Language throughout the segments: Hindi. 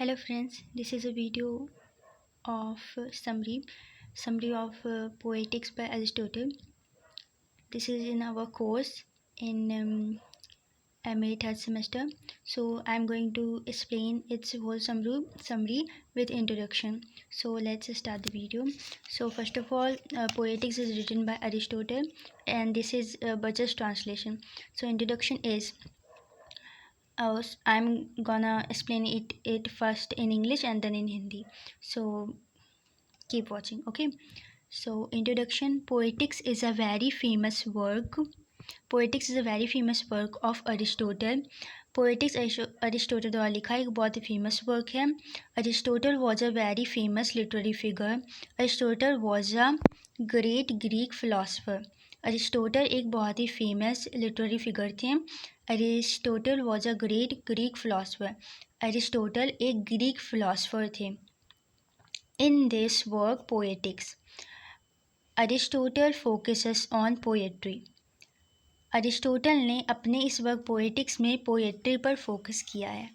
Hello friends, this is a video of summary of Poetics by Aristotle. This is in our course in MA third semester. So I'm going to explain its whole summary with introduction. So let's start the video. So first of all, Poetics is written by Aristotle, and this is Burgess translation. So introduction is I'm gonna explain it first in English and then in Hindi. So keep watching, okay? So introduction. Poetics is a very famous work of Aristotle. Poetics Aristotle द्वारा लिखा एक बहुत ही फेमस वर्क है. Aristotle was a very famous literary figure. Aristotle was a great Greek philosopher. Aristotle एक बहुत ही फेमस लिटरेरी फिगर थे. Aristotle was a great Greek philosopher. Aristotle एक ग्रीक फिलोसफर थे. In this work poetics, Aristotle focuses on poetry. Aristotle ने अपने इस वर्क पोएटिक्स में पोएट्री पर फोकस किया है.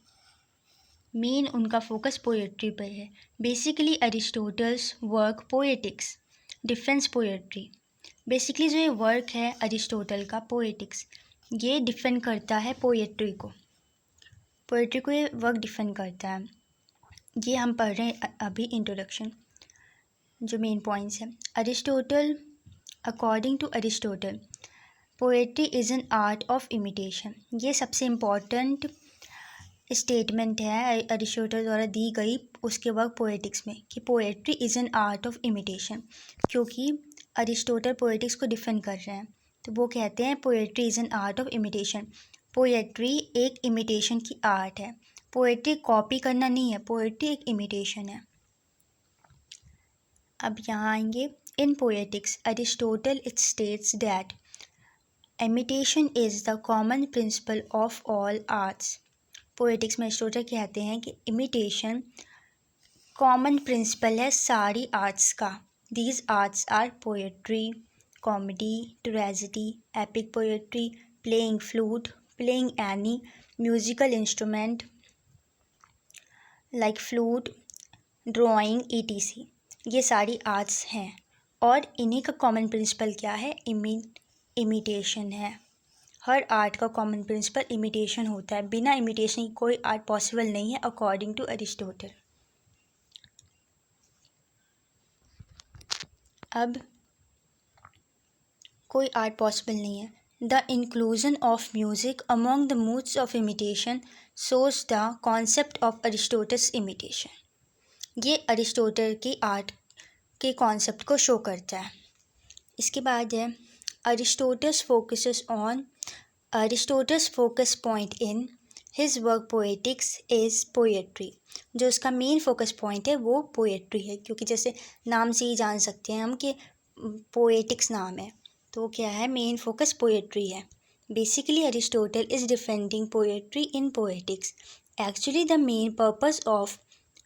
मेन उनका फोकस पोएट्री पर है. Basically Aristotle's work Poetics defence poetry. Basically जो ये वर्क है अरिस्टोटल का पोएटिक्स, ये डिफेंड करता है पोएट्री को. ये वर्क डिफेंड करता है. ये हम पढ़ रहे हैं अभी इंट्रोडक्शन, जो मेन पॉइंट्स हैं. Aristotle, according to Aristotle, poetry is an art of imitation. ये सबसे इम्पॉर्टेंट स्टेटमेंट है अरिस्टोटल द्वारा दी गई उसके वर्क पोएटिक्स में, कि poetry is an art of imitation. क्योंकि अरिस्टोटल पोएटिक्स को डिफेंड कर रहे हैं, तो वो कहते हैं poetry is an art of imitation. Poetry एक इमिटेशन की आर्ट है. पोएट्री कॉपी करना नहीं है, पोएट्री एक इमिटेशन है. अब यहाँ आएंगे. In Poetics Aristotle it states that imitation is the common principle of all arts. Poetics में अरिस्टोटल कहते हैं कि इमिटेशन कॉमन प्रिंसिपल है सारी आर्ट्स का. These arts are poetry, comedy, tragedy, epic poetry, playing flute, playing any musical instrument like flute, drawing ETC. ये सारी आर्ट्स हैं और इन्हीं का कॉमन प्रिंसिपल क्या है? इमिटेशन है. हर आर्ट का कॉमन प्रिंसिपल इमिटेशन होता है. बिना इमिटेशन की कोई आर्ट पॉसिबल नहीं है अकॉर्डिंग टू अरिस्टोटल. अब कोई आर्ट पॉसिबल नहीं है. The inclusion of music among the moods of imitation shows the concept of Aristotle's imitation. ये अरिस्टोटल की आर्ट के कॉन्सेप्ट को शो करता है. इसके बाद है Aristotle's focus point in his work Poetics is poetry. जो उसका मेन फोकस पॉइंट है वो पोएट्री है. क्योंकि जैसे नाम से ही जान सकते हैं हम कि पोएटिक्स नाम है, तो क्या है? मेन फोकस पोएट्री है. Basically Aristotle is defending poetry in poetics. Actually the main purpose of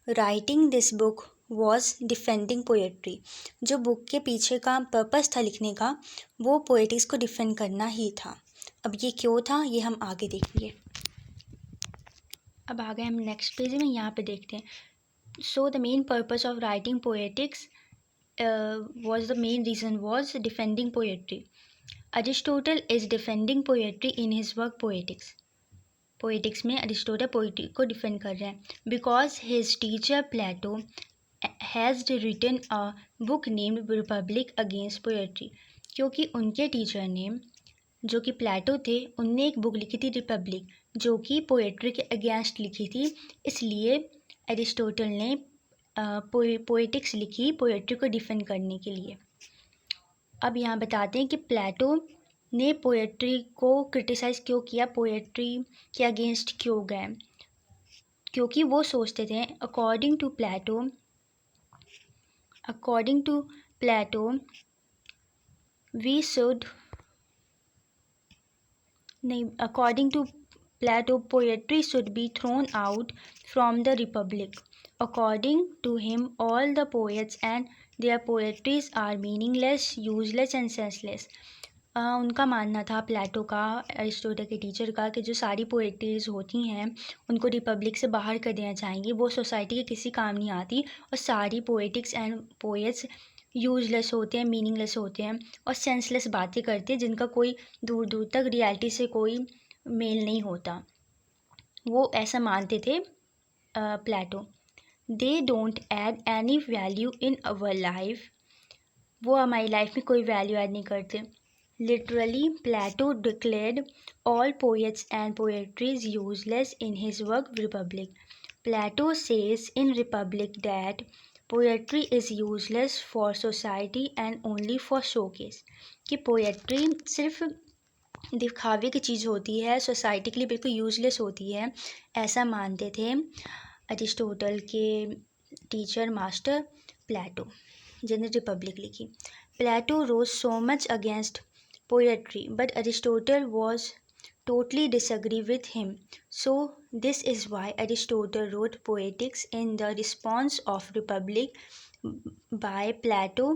writing this book was defending poetry. जो बुक के पीछे का पर्पस था लिखने का, वो पोएटिक्स को डिफेंड करना ही था. अब ये क्यों था ये हम आगे देखेंगे. अब आ गए हम नेक्स्ट पेज में. यहाँ पे देखते हैं. So the main purpose of writing poetics was the main reason was defending poetry. Aristotle is defending poetry in his work poetics. Poetics में अरिस्टोटल पोएट्री को डिफेंड कर रहे हैं. Because his teacher Plato has written a book named Republic against poetry. क्योंकि उनके टीचर ने, जो कि प्लेटो थे, उनने एक बुक लिखी थी रिपब्लिक, जो कि पोएट्री के अगेंस्ट लिखी थी. इसलिए अरिस्टोटल ने पोएटिक्स लिखी पोएट्री को डिफेंड करने के लिए. अब यहाँ बताते हैं कि प्लेटो ने पोएट्री को क्रिटिसाइज़ क्यों किया, पोएट्री के अगेंस्ट क्यों गए. क्योंकि वो सोचते थे according to Plato poetry should be thrown out from the republic. According to him, all the poets and their poetries are meaningless, useless and senseless. उनका मानना था प्लेटो का, अरिस्टोटल के टीचर का, कि जो सारी पोएट्रीज होती हैं उनको रिपब्लिक से बाहर कर देना चाहिए, वो सोसाइटी के किसी काम नहीं आती और सारी पोएटिक्स एंड पोएट्स यूजलेस होते हैं, मीनिंगलेस होते हैं और सेंसलेस बातें करते हैं जिनका कोई दूर दूर तक रियलिटी से कोई मेल नहीं होता। वो ऐसा मानते थे Plato. They don't add any value in our life, वो हमारी लाइफ में कोई वैल्यू ऐड नहीं करते। Literally Plato declared all poets and poetries useless in his work Republic. Plato says in Republic that poetry is useless for society and only for showcase, कि पोएट्री सिर्फ दिखावे की चीज़ होती है, सोसाइटी के लिए बिल्कुल यूजलेस होती है, ऐसा मानते थे अरिस्टोटल के टीचर मास्टर प्लेटो, जिन्होंने रिपब्लिक लिखी। Plato rose so much against poetry but Aristotle was totally disagree with him. So this is why Aristotle wrote Poetics in the response of Republic by Plato